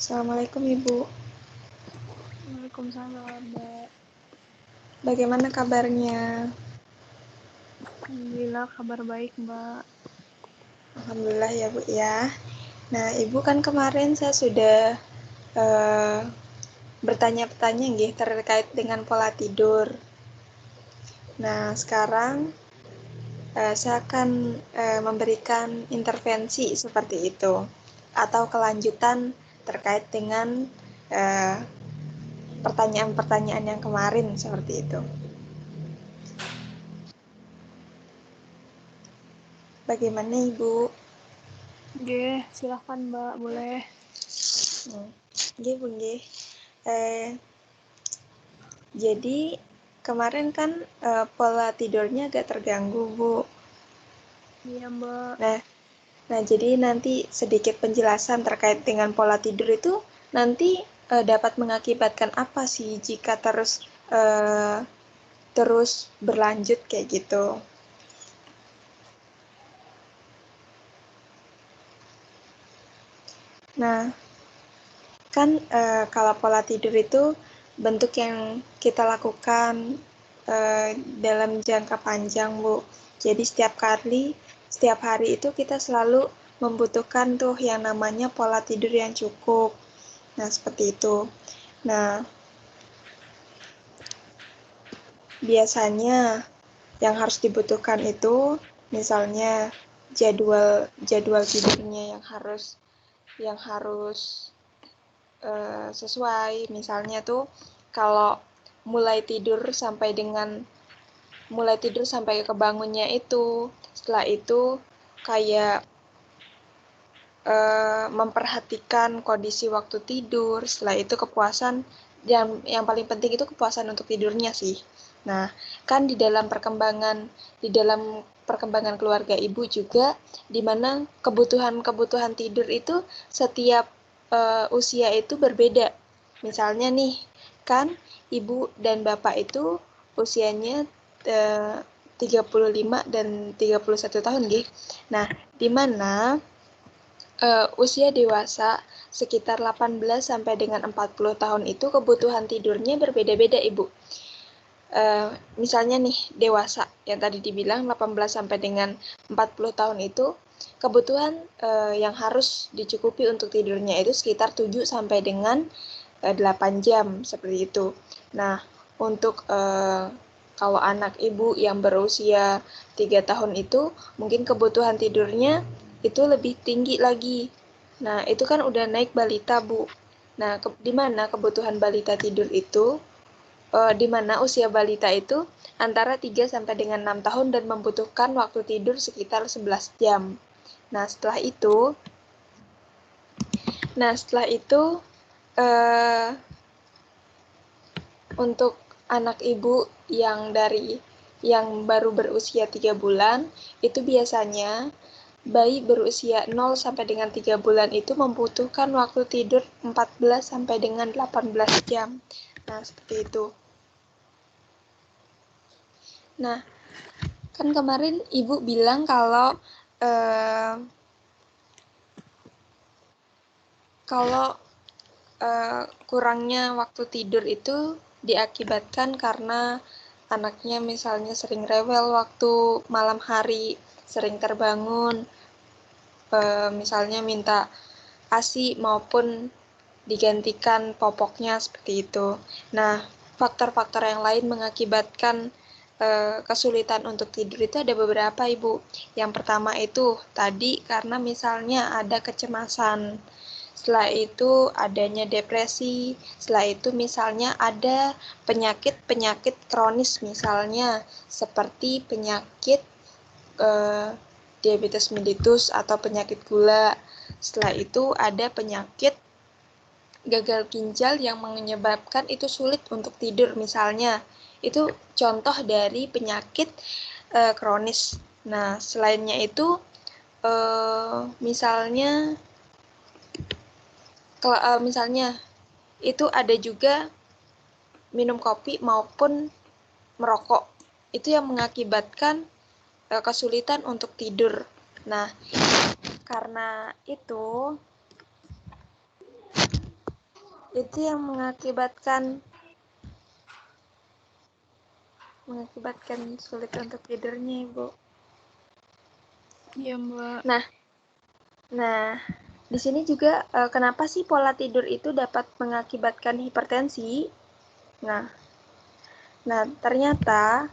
Assalamualaikum Ibu. Waalaikumsalam, Mbak. Bagaimana kabarnya? Alhamdulillah kabar baik, Mbak. Alhamdulillah ya Bu ya. Nah Ibu kan kemarin saya sudah bertanya-tanya nggih terkait dengan pola tidur. Nah sekarang saya akan memberikan intervensi seperti itu atau kelanjutan terkait dengan pertanyaan-pertanyaan yang kemarin seperti itu. Bagaimana Ibu? Oke, silahkan Mbak, boleh. Nggih Bu nggih. Jadi kemarin kan pola tidurnya agak terganggu Bu. Iya, Mbak. Nah jadi nanti sedikit penjelasan terkait dengan pola tidur itu nanti dapat mengakibatkan apa sih jika terus berlanjut kayak gitu. Nah kan kalau pola tidur itu bentuk yang kita lakukan dalam jangka panjang Bu. Jadi setiap hari itu kita selalu membutuhkan tuh yang namanya pola tidur yang cukup. Nah, seperti itu. Nah, biasanya yang harus dibutuhkan itu misalnya jadwal tidurnya yang harus sesuai. Misalnya tuh kalau mulai tidur sampai kebangunnya itu, setelah itu kayak memperhatikan kondisi waktu tidur, setelah itu kepuasan, yang paling penting itu kepuasan untuk tidurnya sih. Nah, kan di dalam perkembangan keluarga ibu juga, di mana kebutuhan tidur itu setiap usia itu berbeda. Misalnya nih, kan ibu dan bapak itu usianya 35 dan 31 tahun, gitu. Nah, di mana usia dewasa sekitar 18 sampai dengan 40 tahun itu kebutuhan tidurnya berbeda-beda, Ibu. Misalnya nih, dewasa yang tadi dibilang 18 sampai dengan 40 tahun itu kebutuhan yang harus dicukupi untuk tidurnya itu sekitar 7 sampai dengan 8 jam seperti itu. Nah, untuk kalau anak ibu yang berusia 3 tahun itu mungkin kebutuhan tidurnya itu lebih tinggi lagi. Nah, itu kan udah naik balita, Bu. Nah, di mana kebutuhan balita tidur itu, di mana usia balita itu antara 3 sampai dengan 6 tahun dan membutuhkan waktu tidur sekitar 11 jam. Nah, setelah itu untuk anak ibu yang baru berusia 3 bulan, itu biasanya bayi berusia 0 sampai dengan 3 bulan itu membutuhkan waktu tidur 14 sampai dengan 18 jam. Nah, seperti itu. Nah, kan kemarin Ibu bilang kalau kurangnya waktu tidur itu diakibatkan karena anaknya misalnya sering rewel waktu malam hari, sering terbangun, misalnya minta ASI maupun digantikan popoknya seperti itu. Nah, faktor-faktor yang lain mengakibatkan kesulitan untuk tidur itu ada beberapa, Ibu. Yang pertama itu tadi karena misalnya ada kecemasan. Setelah itu adanya depresi. Setelah itu misalnya ada penyakit-penyakit kronis misalnya seperti penyakit diabetes mellitus atau penyakit gula. Setelah itu ada penyakit gagal ginjal yang menyebabkan itu sulit untuk tidur misalnya. Itu contoh dari penyakit kronis. Nah, selainnya itu misalnya itu ada juga minum kopi maupun merokok. Itu yang mengakibatkan kesulitan untuk tidur. Nah, karena itu Itu yang mengakibatkan sulit untuk tidurnya, Ibu. Iya, Mbak. Nah, di sini juga kenapa sih pola tidur itu dapat mengakibatkan hipertensi? Nah, ternyata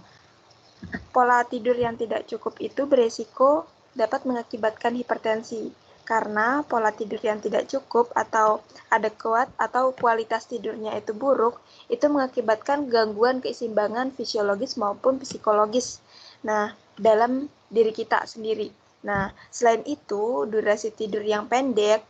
pola tidur yang tidak cukup itu beresiko dapat mengakibatkan hipertensi. Karena pola tidur yang tidak cukup atau adekuat atau kualitas tidurnya itu buruk, itu mengakibatkan gangguan keseimbangan fisiologis maupun psikologis. Nah, dalam diri kita sendiri. Nah, selain itu, durasi tidur yang pendek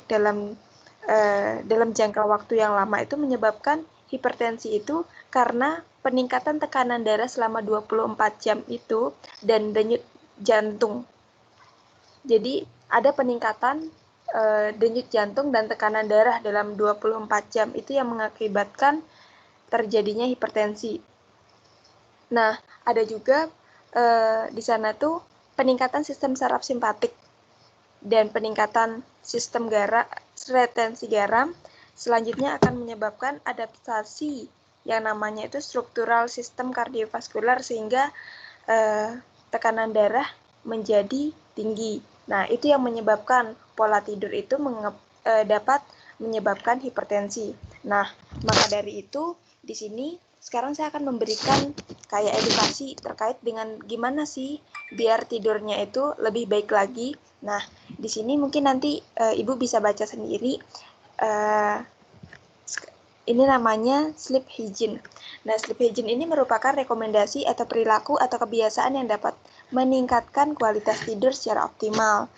dalam jangka waktu yang lama itu menyebabkan hipertensi itu karena peningkatan tekanan darah selama 24 jam itu dan denyut jantung. Jadi ada peningkatan denyut jantung dan tekanan darah dalam 24 jam itu yang mengakibatkan terjadinya hipertensi. Nah, ada juga di sana tuh peningkatan sistem saraf simpatik dan peningkatan sistem retensi garam selanjutnya akan menyebabkan adaptasi yang namanya itu struktural sistem kardiovaskular sehingga tekanan darah menjadi tinggi. Nah, itu yang menyebabkan pola tidur itu dapat menyebabkan hipertensi. Nah, maka dari itu di sini sekarang saya akan memberikan kayak edukasi terkait dengan gimana sih biar tidurnya itu lebih baik lagi. Nah, di sini mungkin nanti Ibu bisa baca sendiri. Ini namanya sleep hygiene. Nah, sleep hygiene ini merupakan rekomendasi atau perilaku atau kebiasaan yang dapat meningkatkan kualitas tidur secara optimal,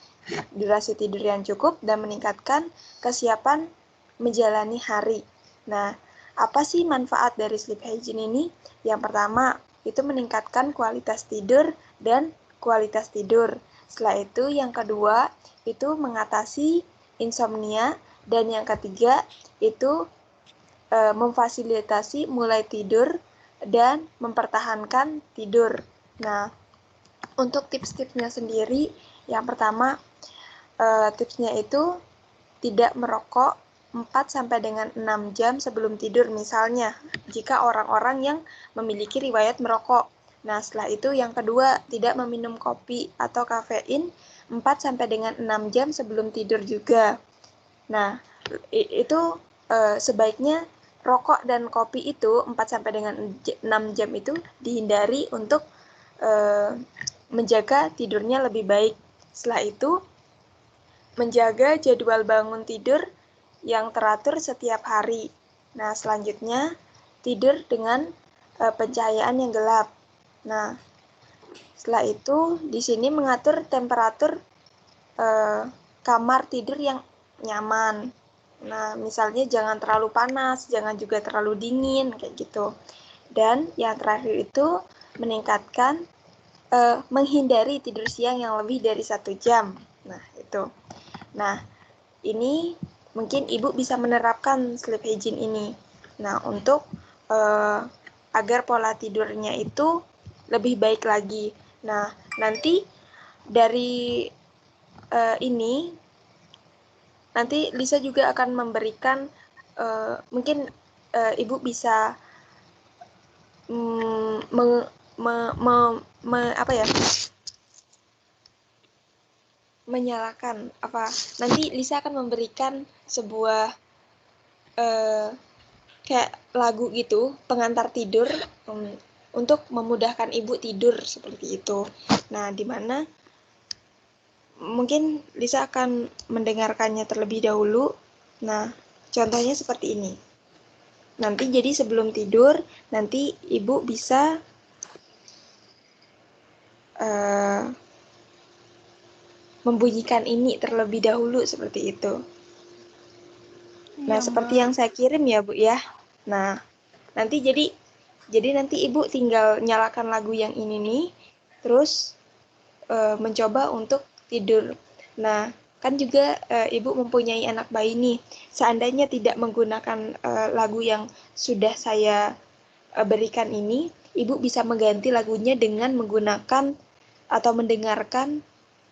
durasi tidur yang cukup, dan meningkatkan kesiapan menjalani hari. Nah, apa sih manfaat dari sleep hygiene ini? Yang pertama, itu meningkatkan kualitas tidur dan kualitas tidur. Setelah itu, yang kedua, itu mengatasi insomnia, dan yang ketiga, itu memfasilitasi mulai tidur dan mempertahankan tidur. Nah, untuk tips-tipsnya sendiri, yang pertama tipsnya itu tidak merokok 4 sampai dengan 6 jam sebelum tidur misalnya, jika orang-orang yang memiliki riwayat merokok. Nah, setelah itu yang kedua, tidak meminum kopi atau kafein 4 sampai dengan 6 jam sebelum tidur juga. Nah, itu sebaiknya rokok dan kopi itu 4 sampai dengan 6 jam itu dihindari untuk menjaga tidurnya lebih baik. Setelah itu, menjaga jadwal bangun tidur yang teratur setiap hari. Nah, selanjutnya tidur dengan pencahayaan yang gelap. Nah, setelah itu di sini mengatur temperatur kamar tidur yang nyaman. Nah, misalnya jangan terlalu panas, jangan juga terlalu dingin, kayak gitu. Dan yang terakhir itu meningkatkan, menghindari tidur siang yang lebih dari 1 jam. Nah, itu. Nah, ini mungkin Ibu bisa menerapkan sleep hygiene ini. Nah, untuk agar pola tidurnya itu lebih baik lagi. Nah, nanti dari ini nanti Lisa juga akan memberikan mungkin Ibu bisa menyalakan apa, nanti Lisa akan memberikan sebuah kayak lagu gitu pengantar tidur untuk memudahkan Ibu tidur seperti itu. Nah, dimana mungkin Lisa akan mendengarkannya terlebih dahulu. Nah, contohnya seperti ini. Nanti jadi sebelum tidur, nanti Ibu bisa membunyikan ini terlebih dahulu seperti itu. Nah, seperti yang saya kirim ya, Bu ya. Nah, nanti jadi nanti Ibu tinggal nyalakan lagu yang ini nih, terus mencoba untuk tidur. Nah, kan juga Ibu mempunyai anak bayi nih. Seandainya tidak menggunakan lagu yang sudah saya berikan ini, Ibu bisa mengganti lagunya dengan menggunakan atau mendengarkan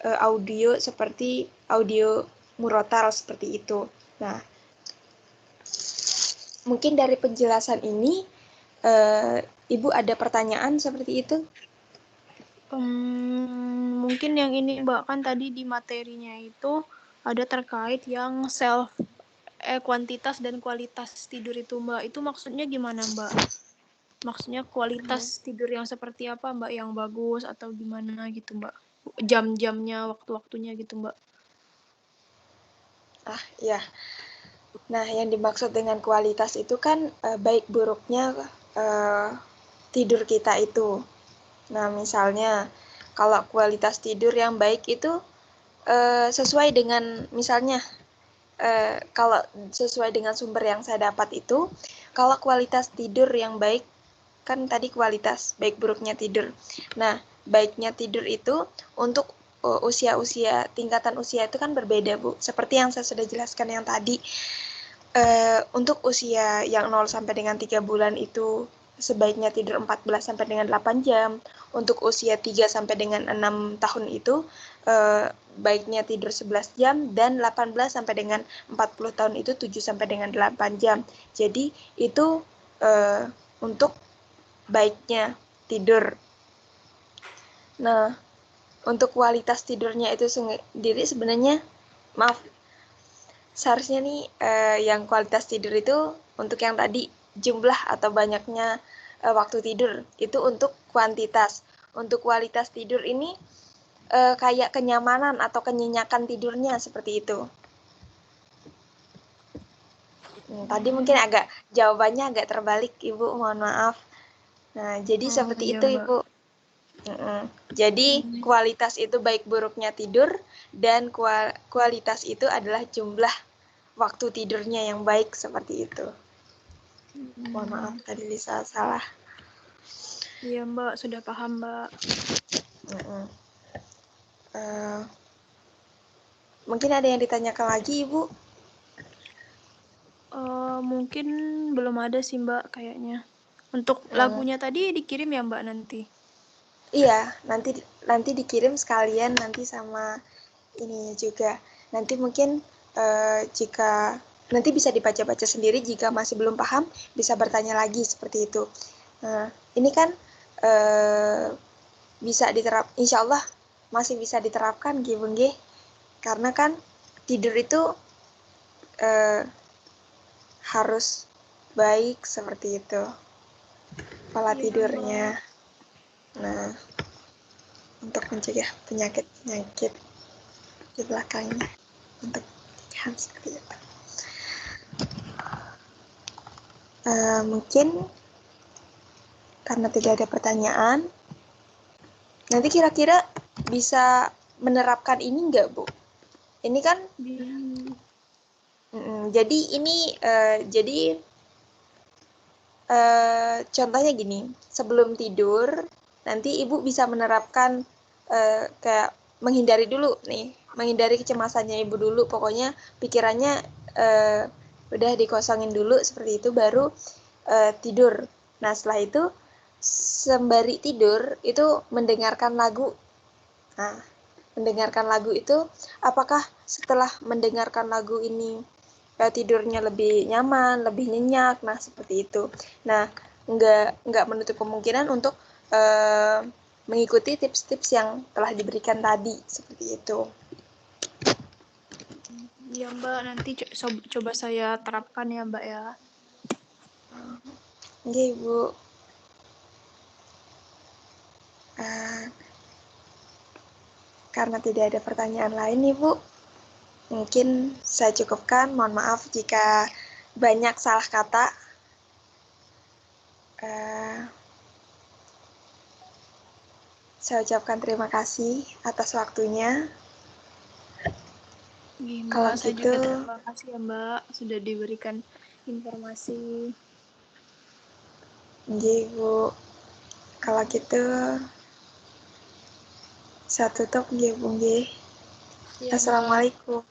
audio seperti audio murotal seperti itu. Nah, mungkin dari penjelasan ini Ibu ada pertanyaan seperti itu? Mungkin yang ini Mbak, kan tadi di materinya itu ada terkait yang kuantitas dan kualitas tidur itu Mbak. Itu maksudnya gimana Mbak? Maksudnya kualitas tidur yang seperti apa Mbak? Yang bagus atau gimana gitu Mbak? Jam-jamnya, waktu-waktunya gitu Mbak. Ya. Nah, yang dimaksud dengan kualitas itu kan baik buruknya tidur kita itu. Nah, misalnya kalau kualitas tidur yang baik itu sesuai dengan misalnya kalau sesuai dengan sumber yang saya dapat itu, kalau kualitas tidur yang baik kan tadi kualitas baik buruknya tidur. Nah, baiknya tidur itu untuk usia-usia tingkatan usia itu kan berbeda, Bu. Seperti yang saya sudah jelaskan yang tadi. Untuk usia yang 0 sampai dengan 3 bulan itu sebaiknya tidur 14 sampai dengan 8 jam. Untuk usia 3 sampai dengan 6 tahun itu baiknya tidur 11 jam dan 18 sampai dengan 40 tahun itu 7 sampai dengan 8 jam. Jadi itu untuk baiknya tidur. Nah, untuk kualitas tidurnya itu sendiri sebenarnya maaf seharusnya nih yang kualitas tidur itu untuk yang tadi jumlah atau banyaknya waktu tidur itu untuk kuantitas. Untuk kualitas tidur ini kayak kenyamanan atau kenyenyakan tidurnya seperti itu. Tadi mungkin jawabannya agak terbalik Ibu, mohon maaf. Nah, jadi seperti Iya, itu Mbak. Ibu. Jadi kualitas itu baik buruknya tidur dan kualitas itu adalah jumlah waktu tidurnya yang baik seperti itu. Mohon maaf tadi Lisa salah. Iya Mbak, sudah paham Mbak. Mungkin ada yang ditanyakan lagi Ibu? Mungkin belum ada sih Mbak kayaknya. Untuk lagunya tadi dikirim ya Mbak nanti? Iya, nanti dikirim sekalian nanti sama ini juga. Nanti mungkin jika nanti bisa dibaca-baca sendiri, jika masih belum paham bisa bertanya lagi seperti itu. Nah, ini kan bisa insya Allah masih bisa diterapkan Bung G. Karena kan tidur itu harus baik seperti itu pola tidurnya. Nah, untuk mencegah penyakit-penyakit di belakangnya, untuk pencegahan seperti itu. Mungkin karena tidak ada pertanyaan, nanti kira-kira bisa menerapkan ini nggak, Bu? Ini kan jadi ini jadi contohnya gini, sebelum tidur nanti Ibu bisa menerapkan kayak menghindari dulu nih, menghindari kecemasannya Ibu dulu, pokoknya pikirannya udah dikosongin dulu seperti itu baru tidur. Nah, setelah itu sembari tidur itu mendengarkan lagu. Nah, mendengarkan lagu itu apakah setelah mendengarkan lagu ini tidurnya lebih nyaman, lebih nyenyak, nah seperti itu. Nah, nggak menutup kemungkinan untuk mengikuti tips-tips yang telah diberikan tadi, seperti itu. Iya Mbak, nanti coba saya terapkan ya Mbak ya. Oke, Ibu. Karena tidak ada pertanyaan lain, Ibu, mungkin saya cukupkan. Mohon maaf jika banyak salah kata. Saya ucapkan terima kasih atas waktunya. Mbak, Kalau saya gitu, juga terima kasih ya Mbak, sudah diberikan informasi. Ibu. Kalau gitu, saya tutup, Ibu. Iya Mbak. Assalamualaikum.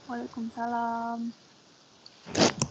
Waalaikumsalam.